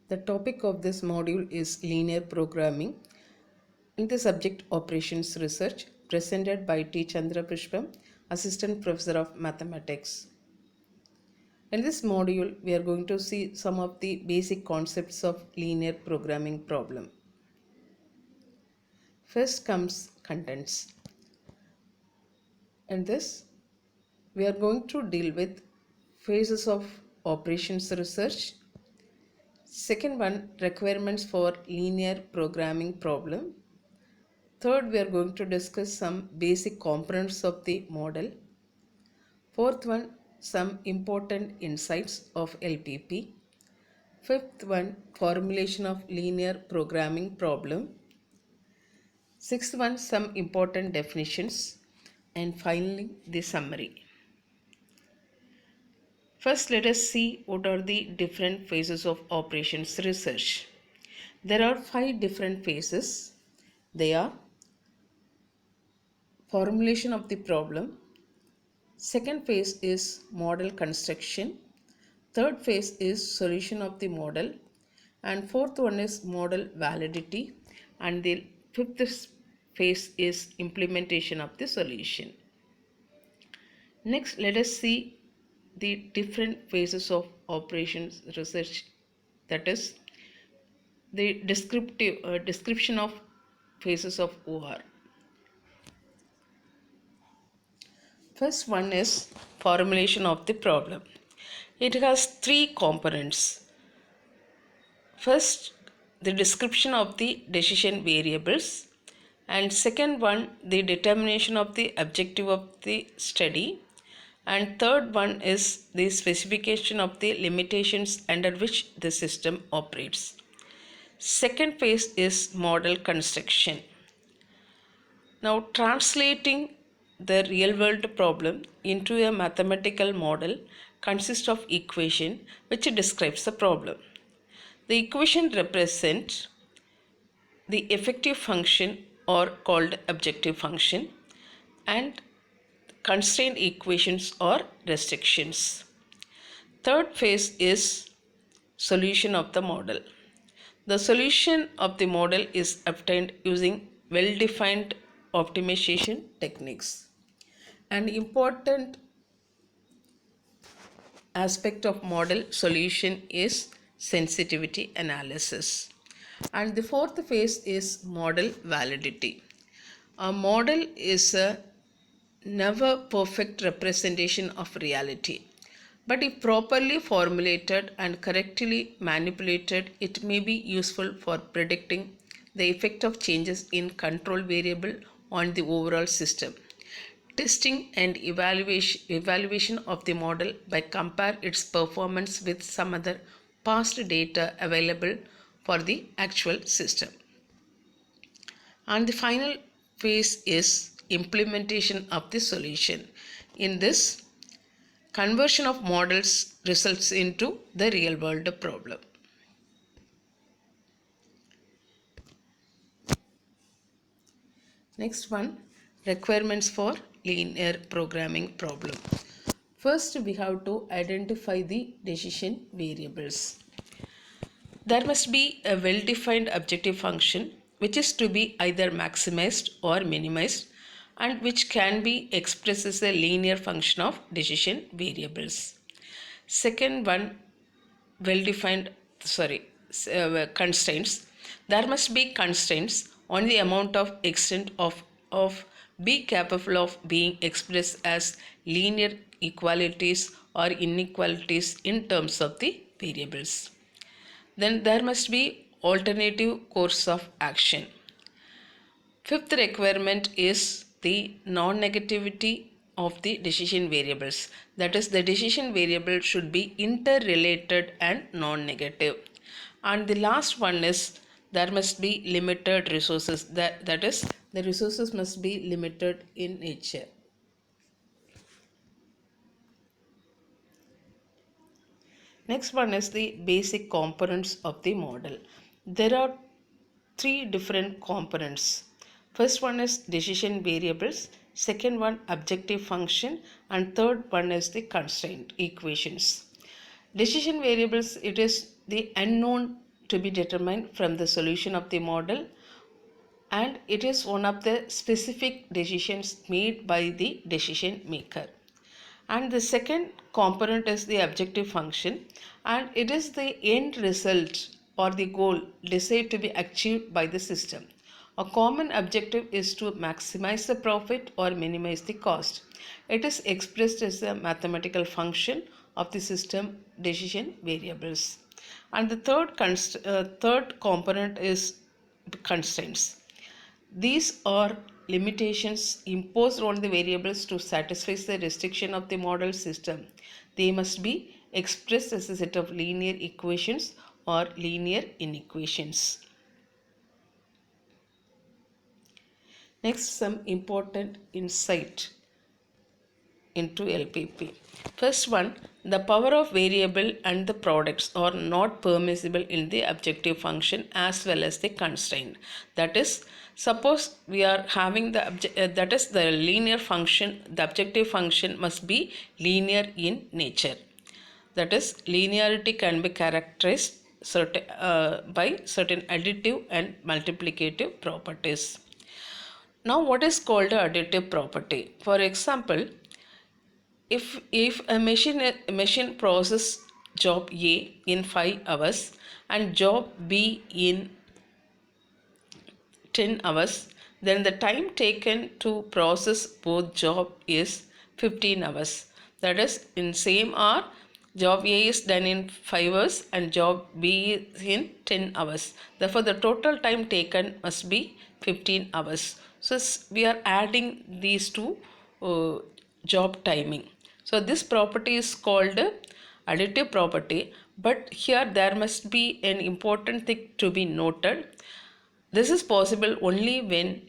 The topic of this module is linear programming in the subject operations research, presented by T. Chandrapushpam, Assistant Professor of Mathematics. In this module, we are going to see some of the basic concepts of linear programming problem. First comes contents. In this, we are going to deal with phases of operations research. Second one, requirements for linear programming problem. Third, we are going to discuss some basic components of the model. Fourth one, some important insights of LPP. Fifth one, formulation of linear programming problem. Sixth one, some important definitions. And finally, the summary. First, let us see what are the different phases of operations research. There are 5 different phases. They are formulation of the problem. Second phase is model construction. Third phase is solution of the model. And fourth one is model validity. And the fifth phase is implementation of the solution. Next, let us see the different phases of operations research, that is the description of phases of OR. First one is formulation of the problem. It has 3 components. First, the description of the decision variables, and second one, the determination of the objective of the study, and third one is the specification of the limitations under which the system operates. Second phase is model construction. Now, translating the real world problem into a mathematical model consists of equation which describes the problem. The equation represents the effective function or called objective function, and constraint equations or restrictions. Third phase is solution of the model. The solution of the model is obtained using well-defined optimization techniques. An important aspect of model solution is sensitivity analysis. And the fourth phase is model validity. A model is a never perfect representation of reality, but if properly formulated and correctly manipulated, it may be useful for predicting the effect of changes in control variable on the overall system. Testing and evaluation of the model by compare its performance with some other past data available for the actual system. And the final phase is implementation of the solution. In this, conversion of models results into the real world problem. Next one, requirements for linear programming problem. First, we have to identify the decision variables. There must be a well-defined objective function which is to be either maximized or minimized, and which can be expressed as a linear function of decision variables. Second one, constraints. There must be constraints on the amount of extent of be capable of being expressed as linear equalities or inequalities in terms of the variables. Then there must be alternative course of action. Fifth requirement is the non-negativity of the decision variables. That is, the decision variable should be interrelated and non-negative. And the last one is there must be limited resources. That is, the resources must be limited in nature. Next one is the basic components of the model. There are 3 different components. First one is decision variables, second one objective function, and third one is the constraint equations. Decision variables, it is the unknown to be determined from the solution of the model, and it is one of the specific decisions made by the decision maker. And the second component is the objective function, and it is the end result or the goal desired to be achieved by the system. A common objective is to maximize the profit or minimize the cost. It is expressed as a mathematical function of the system decision variables. And the third component is constraints. These are limitations imposed on the variables to satisfy the restriction of the model system. They must be expressed as a set of linear equations or linear inequations. Next, some important insight into LPP. First one, the power of variable and the products are not permissible in the objective function as well as the constraint. That is, suppose we are having that is the linear function, the objective function must be linear in nature. That is, linearity can be characterized by certain additive and multiplicative properties. Now, what is called an additive property? For example, if a machine processes job A in 5 hours and job B in 10 hours, then the time taken to process both job is 15 hours. That is, in same hour, job A is done in 5 hours and job B is in 10 hours. Therefore, the total time taken must be 15 hours. So, we are adding these two job timing. So, this property is called additive property, but here there must be an important thing to be noted. This is possible only when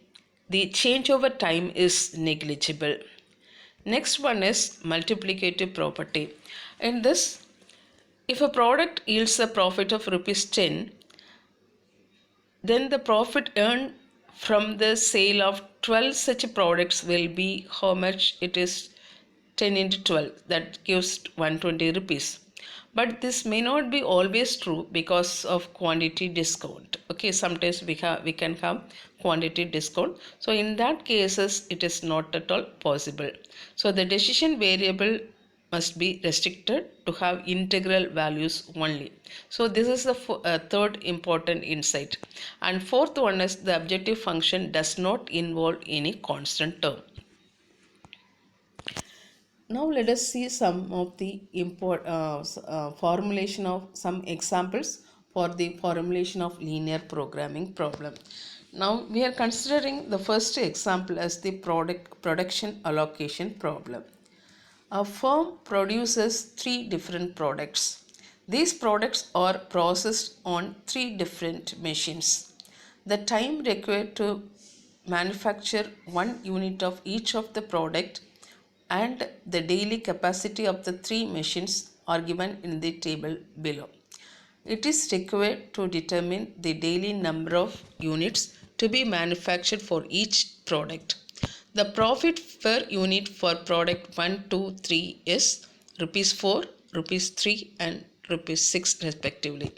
the changeover time is negligible. Next one is multiplicative property. In this, if a product yields a profit of rupees 10, then the profit earned from the sale of 12 such products will be how much? It is 10 into 12, that gives 120 rupees. But this may not be always true because of quantity discount. Okay, sometimes we can have quantity discount. So in that cases, it is not at all possible. So the decision variable must be restricted to have integral values only. So this is the third important insight. And fourth one is the objective function does not involve any constant term. Now let us see some of the formulation of some examples for the formulation of linear programming problem. Now we are considering the first example as the production allocation problem. A firm produces 3 different products. These products are processed on 3 different machines. The time required to manufacture 1 unit of each of the product and the daily capacity of the 3 machines are given in the table below. It is required to determine the daily number of units to be manufactured for each product. The profit per unit for product 1, 2, 3 is rupees 4, rupees 3 and rupees 6 respectively.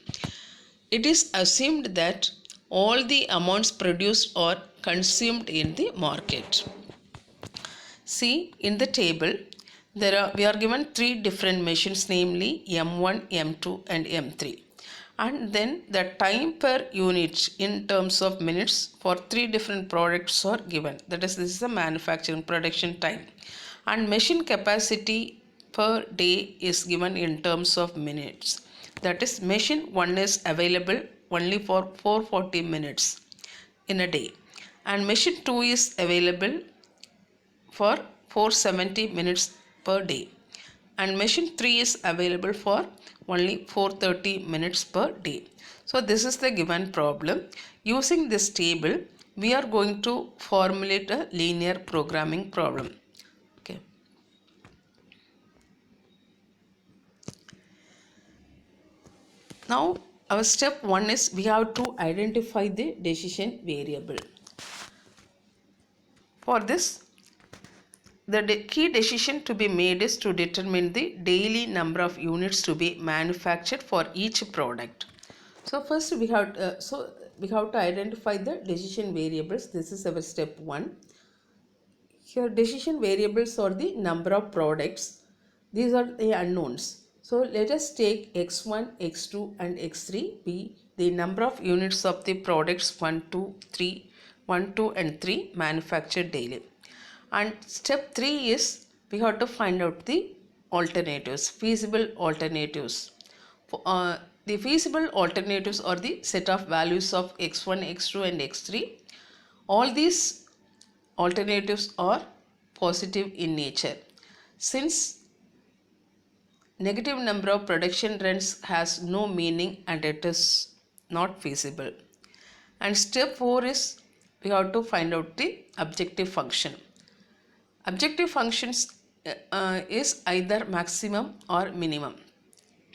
It is assumed that all the amounts produced are consumed in the market. See, in the table, we are given 3 different machines, namely M1, M2 and M3. And then the time per unit in terms of minutes for 3 different products are given. That is, this is the manufacturing production time. And machine capacity per day is given in terms of minutes. That is, machine 1 is available only for 440 minutes in a day. And machine 2 is available for 470 minutes per day, and machine 3 is available for only 430 minutes per day. So this is the given problem. Using this table, we are going to formulate a linear programming problem. Okay. Now our step 1 is we have to identify the decision variable. For this, the key decision to be made is to determine the daily number of units to be manufactured for each product. So first we have to identify the decision variables. This is our step 1. Here decision variables are the number of products. These are the unknowns. So let us take x1, x2 and x3 be the number of units of the products 1, 2, 3, 1, 2 and 3 manufactured daily. And step 3 is we have to find out the alternatives, feasible alternatives. The feasible alternatives are the set of values of x1, x2 and x3. All these alternatives are positive in nature. Since negative number of production runs has no meaning and it is not feasible. And step 4 is we have to find out the objective function. Objective functions is either maximum or minimum.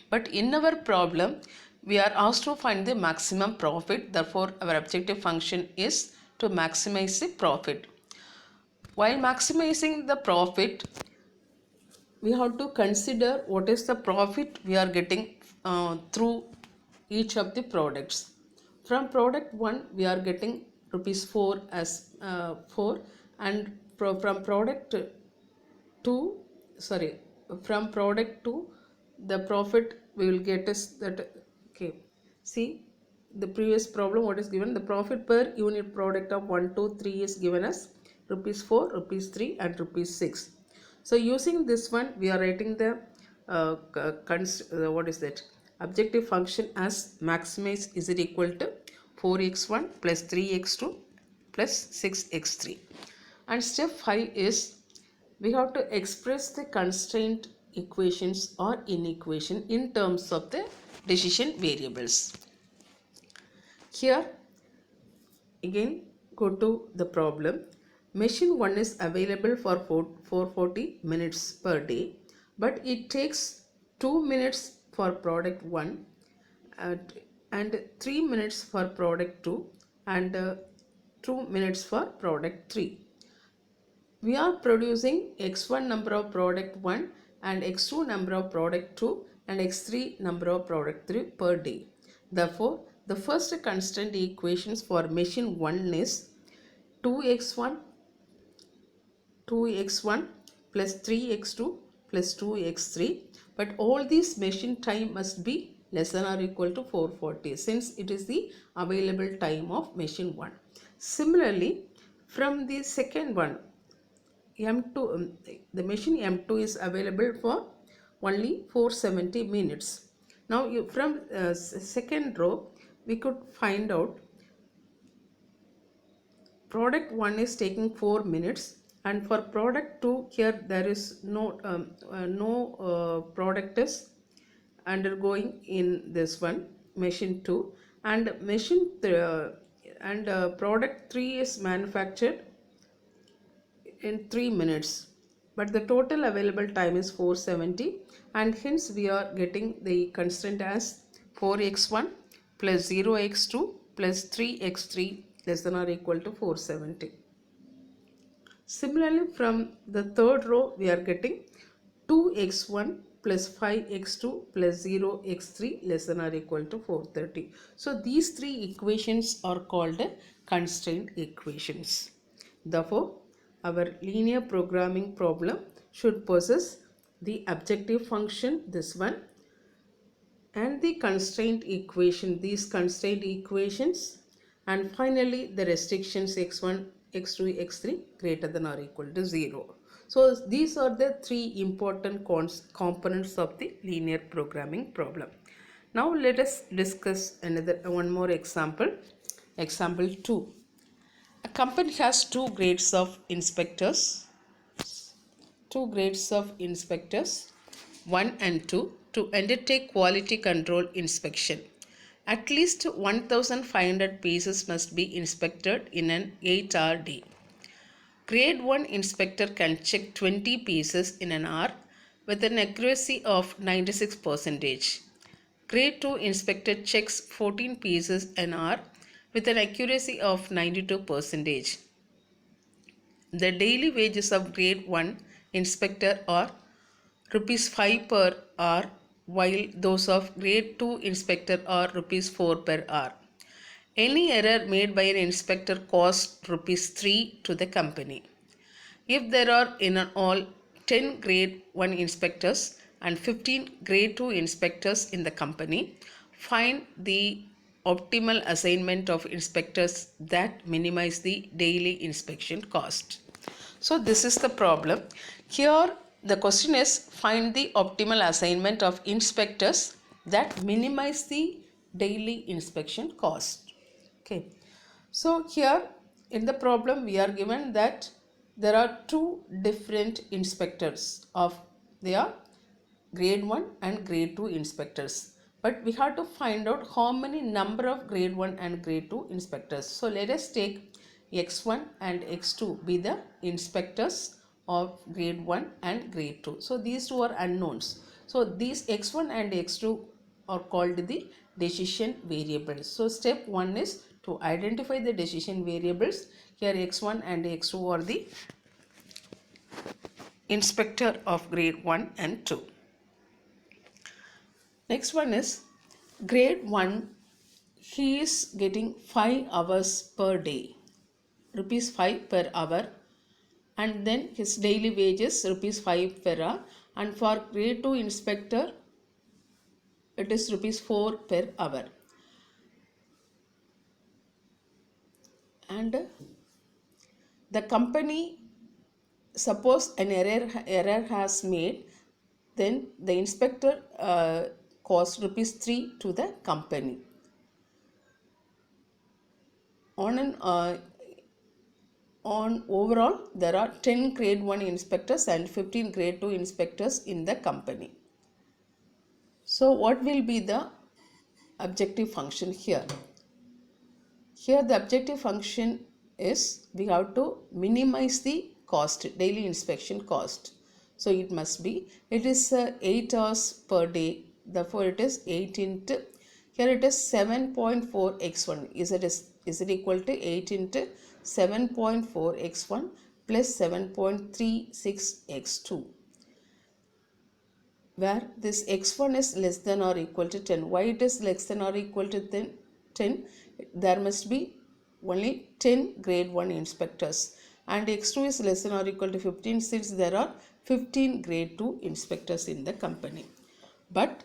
But in our problem, we are asked to find the maximum profit. Therefore, our objective function is to maximize the profit. While maximizing the profit, we have to consider what is the profit we are getting through each of the products. From product 1, we are getting rupees 4 as 4, and from product 2, sorry, from product 2, the profit we will get is that, okay, see the previous problem what is given, the profit per unit product of 1, 2, 3 is given as rupees 4, rupees 3 and rupees 6. So using this one we are writing the what is that objective function as maximize is it equal to 4x1 plus 3x2 plus 6x3. And step 5 is we have to express the constraint equations or inequation in terms of the decision variables. Here again go to the problem. Machine 1 is available for 440 minutes per day, but it takes 2 minutes for product 1 and 3 minutes for product 2 and 2 minutes for product 3. We are producing x1 number of product 1 and x2 number of product 2 and x3 number of product 3 per day. Therefore, the first constraint equations for machine 1 is 2x1 plus 3x2 plus 2x3, but all these machine time must be less than or equal to 440 since it is the available time of machine 1. Similarly, from the second one, M2, the machine M2 is available for only 470 minutes. Now from second row we could find out product 1 is taking 4 minutes and for product 2 here there is no product is undergoing in this one machine 2 and machine product 3 is manufactured in 3 minutes, but the total available time is 470 and hence we are getting the constraint as 4x1 plus 0x2 plus 3x3 less than or equal to 470. Similarly, from the third row we are getting 2x1 plus 5x2 plus 0x3 less than or equal to 430. So these three equations are called constraint equations. Therefore, our linear programming problem should possess the objective function, this one, and the constraint equation, these constraint equations, and finally the restrictions x1, x2, x3 greater than or equal to 0. So these are the three important components of the linear programming problem. Now let us discuss one more example. Example 2. A company has two grades of inspectors, 1 and 2, to undertake quality control inspection. At least 1,500 pieces must be inspected in an 8-hour day. Grade 1 inspector can check 20 pieces in an hour with an accuracy of 96%. Grade 2 inspector checks 14 pieces an hour with an accuracy of 92%. The daily wages of grade 1 inspector are rupees 5 per hour while those of grade 2 inspector are rupees 4 per hour. Any error made by an inspector costs rupees 3 to the company. If there are in all 10 grade 1 inspectors and 15 grade 2 inspectors in the company, find the optimal assignment of inspectors that minimize the daily inspection cost. So this is the problem. Here the question is find the optimal assignment of inspectors that minimize the daily inspection cost. Okay. So here in the problem we are given that there are two different inspectors of they are grade 1 and grade 2 inspectors, but we have to find out how many number of grade 1 and grade 2 inspectors. So let us take x1 and x2 be the inspectors of grade 1 and grade 2. So these two are unknowns. So these x1 and x2 are called the decision variables. So step 1 is to identify the decision variables. Here x1 and x2 are the inspector of grade 1 and 2. Next one is grade 1, he is getting 5 hours per day, rupees 5 per hour, and then his daily wages rupees 5 per hour, and for grade 2 inspector it is rupees 4 per hour. And the company, suppose an error has made, then the inspector cost rupees 3 to the company. On overall there are 10 grade 1 inspectors and 15 grade 2 inspectors in the company. So what will be the objective function here? Here the objective function is we have to minimize the cost, daily inspection cost. So it must be, it is 8 hours per day, therefore it is 8 into, here it is 7.4 x1, is it equal to 8 into 7.4 x1 plus 7.36 x2, where this x1 is less than or equal to 10. Why it is less than or equal to 10? There must be only 10 grade 1 inspectors, and x2 is less than or equal to 15 since there are 15 grade 2 inspectors in the company. But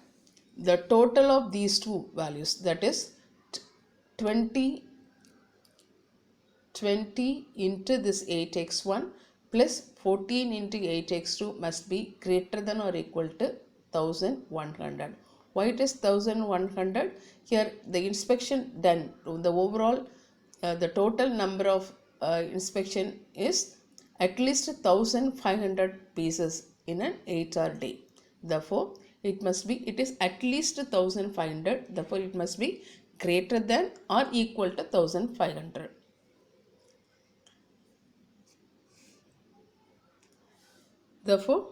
the total of these two values, that is 20 into this 8x1 plus 14 into 8x2 must be greater than or equal to 1100. Why it is 1100? Here the inspection done, the overall the total number of inspection is at least 1500 pieces in an 8-hour day. Therefore it is at least 1500, therefore it must be greater than or equal to 1500. Therefore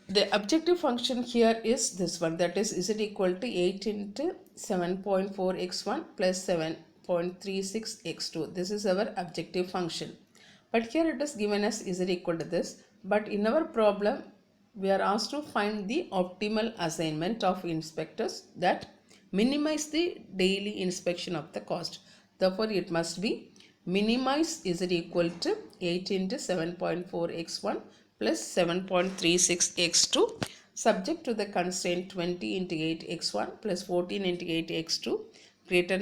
the objective function here is this one, that is it equal to 8 into 7.4 x1 plus 7.36 x2. This is our objective function. But here it is given as is it equal to this. But in our problem we are asked to find the optimal assignment of inspectors that minimize the daily inspection of the cost. Therefore it must be minimize is it equal to 8 into 7.4 x1 plus 7.36 x2 subject to the constraint 20 into 8 x1 plus 14 into 8 x2 greater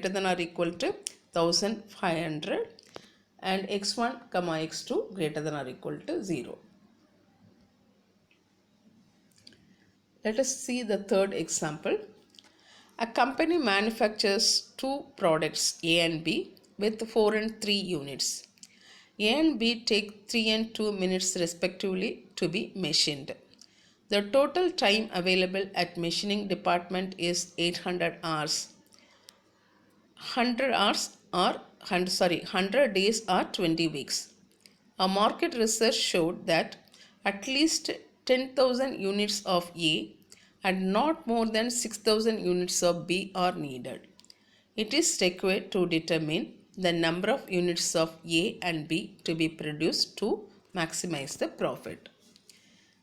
than or equal to 1500, and x1 comma x2 greater than or equal to 0. Let us see the third example. A company manufactures two products A and B with 4 and 3 units. A and B take 3 and 2 minutes respectively to be machined. The total time available at machining department is 800 hours. 100 days are 20 weeks. A market research showed that at least 10,000 units of A and not more than 6,000 units of B are needed. It is required to determine the number of units of A and B to be produced to maximize the profit.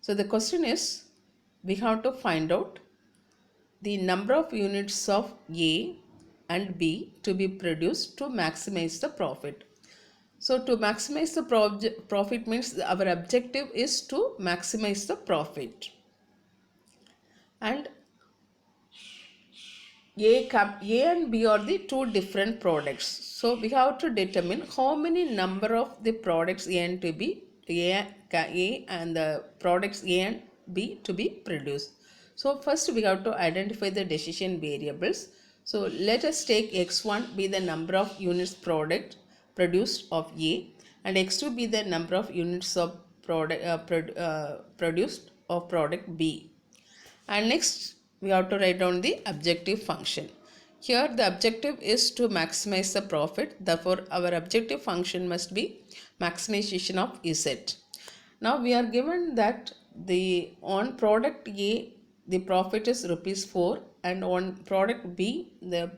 So the question is, we have to find out the number of units of A and B to be produced to maximize the profit. So to maximize the profit means our objective is to maximize the profit. And A and B are the two different products. So we have to determine how many number of the products A and to be A and the products A and B to be produced. So first we have to identify the decision variables. So let us take x1 be the number of units product produced of A and x2 be the number of units of product produced of product B. And next we have to write down the objective function. Here the objective is to maximize the profit. Therefore our objective function must be maximization of Z. Now we are given that the on product A the profit is rupees 4 and on product B the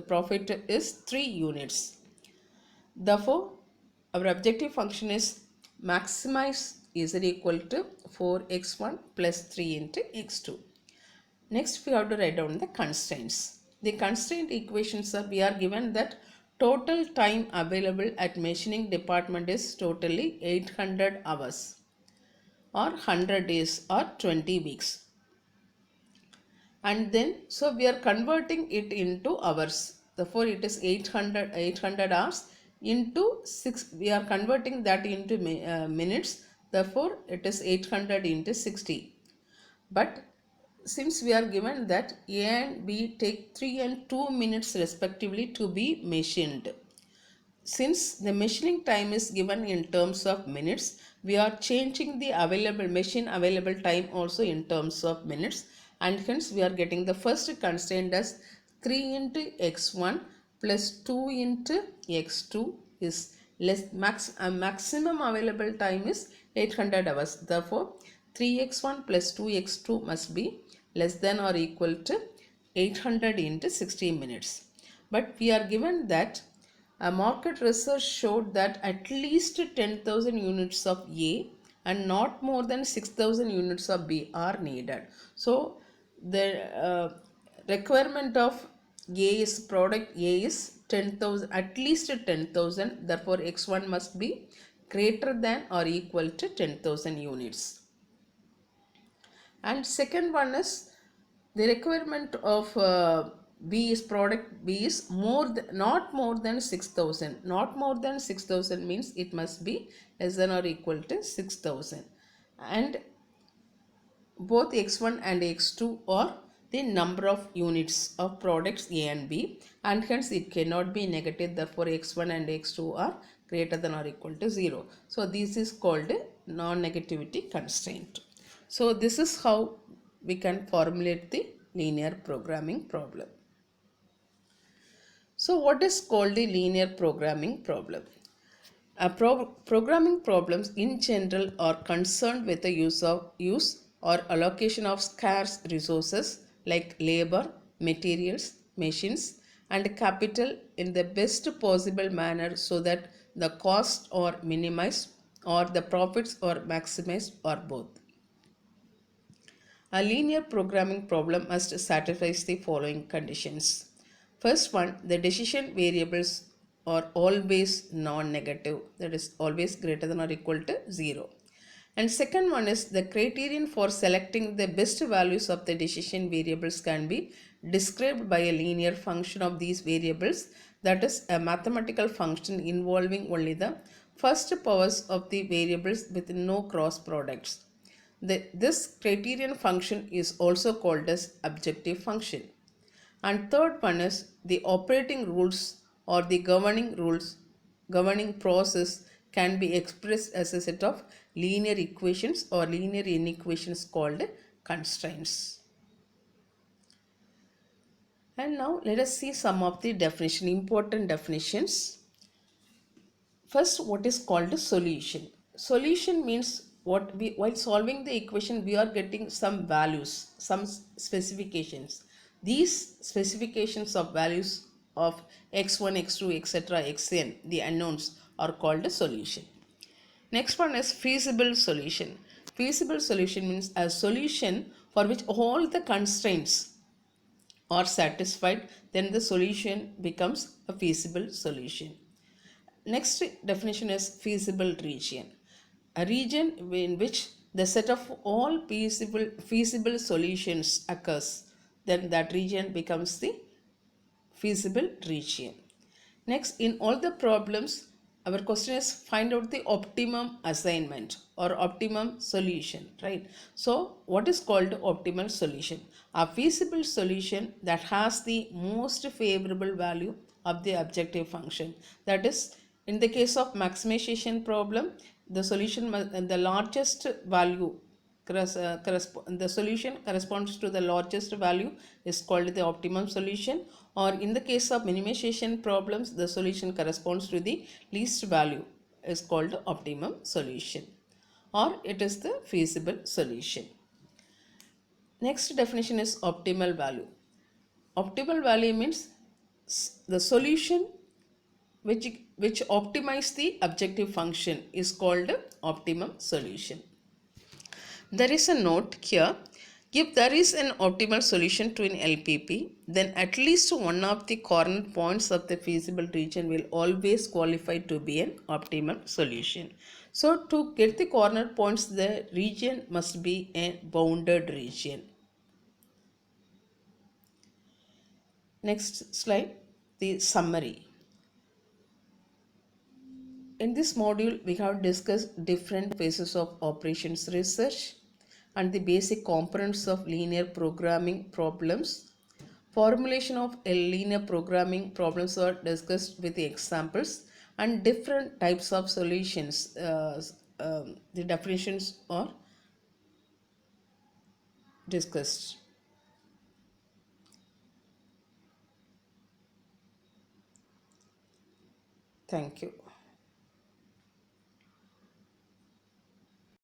profit is 3 units. Therefore our objective function is maximize Z equal to 4x1 plus 3 into x2. Next we have to write down the constraints. The constraint equations are we are given that total time available at machining department is totally 800 hours or 100 days or 20 weeks. And then so we are converting it into hours. Therefore it is 800 hours into 6. We are converting that into minutes. Therefore it is 800 into 60. But since we are given that A and B take 3 and 2 minutes respectively to be machined. Since the machining time is given in terms of minutes, we are changing the machine available time also in terms of minutes, and hence we are getting the first constraint as 3 into x1 plus 2 into x2 is maximum available time is 800 hours. Therefore 3x1 plus 2x2 must be less than or equal to 800 into 60 minutes. But we are given that a market research showed that at least 10,000 units of A and not more than 6,000 units of B are needed. So the requirement of product A is 10,000, at least 10,000. Therefore x1 must be greater than or equal to 10,000 units. And second one is the requirement of product B is not more than 6,000. Not more than 6,000 means it must be less than or equal to 6,000. And both x1 and x2 are the number of units of products A and B, and hence it cannot be negative. Therefore x1 and x2 are greater than or equal to 0. So this is called a non-negativity constraint. So this is how we can formulate the linear programming problem. So what is called the linear programming problem? Programming problems in general are concerned with the use or allocation of scarce resources like labor, materials, machines, and capital in the best possible manner so that the costs are minimized or the profits are maximized or both. A linear programming problem must satisfy the following conditions. First one, the decision variables are always non-negative, that is always greater than or equal to 0. And second one is the criterion for selecting the best values of the decision variables can be described by a linear function of these variables, that is a mathematical function involving only the first powers of the variables with no cross products. This criterion function is also called as objective function. And third one is the operating rules or the governing process can be expressed as a set of linear equations or linear inequations called constraints. And now let us see some of the important definitions. First, what is called a solution? Solution means while solving the equation we are getting some values, some specifications. These specifications of values of x1, x2, etc., xn, the unknowns, are called a solution. Next one is feasible solution. Feasible solution means a solution for which all the constraints are satisfied, then the solution becomes a feasible solution. Next definition is feasible region. A region in which the set of all feasible solutions occurs, then that region becomes the feasible region. Next, in all the problems, our question is find out the optimum assignment or optimum solution, right? So, what is called optimal solution? A feasible solution that has the most favorable value of the objective function. That is, in the case of maximization problem, the solution, the largest value the solution corresponds to the largest value is called the optimum solution, or in the case of minimization problems the solution corresponds to the least value is called optimum solution, or it is the feasible solution. Next definition is optimal value. Optimal value means the solution which optimize the objective function is called optimum solution. There is a note here. If there is an optimal solution to an LPP, then at least one of the corner points of the feasible region will always qualify to be an optimal solution. So to get the corner points, the region must be a bounded region. Next slide, the summary. In this module, we have discussed different phases of operations research and the basic components of linear programming problems. Formulation of a linear programming problems are discussed with the examples, and different types of solutions, the definitions are discussed. Thank you.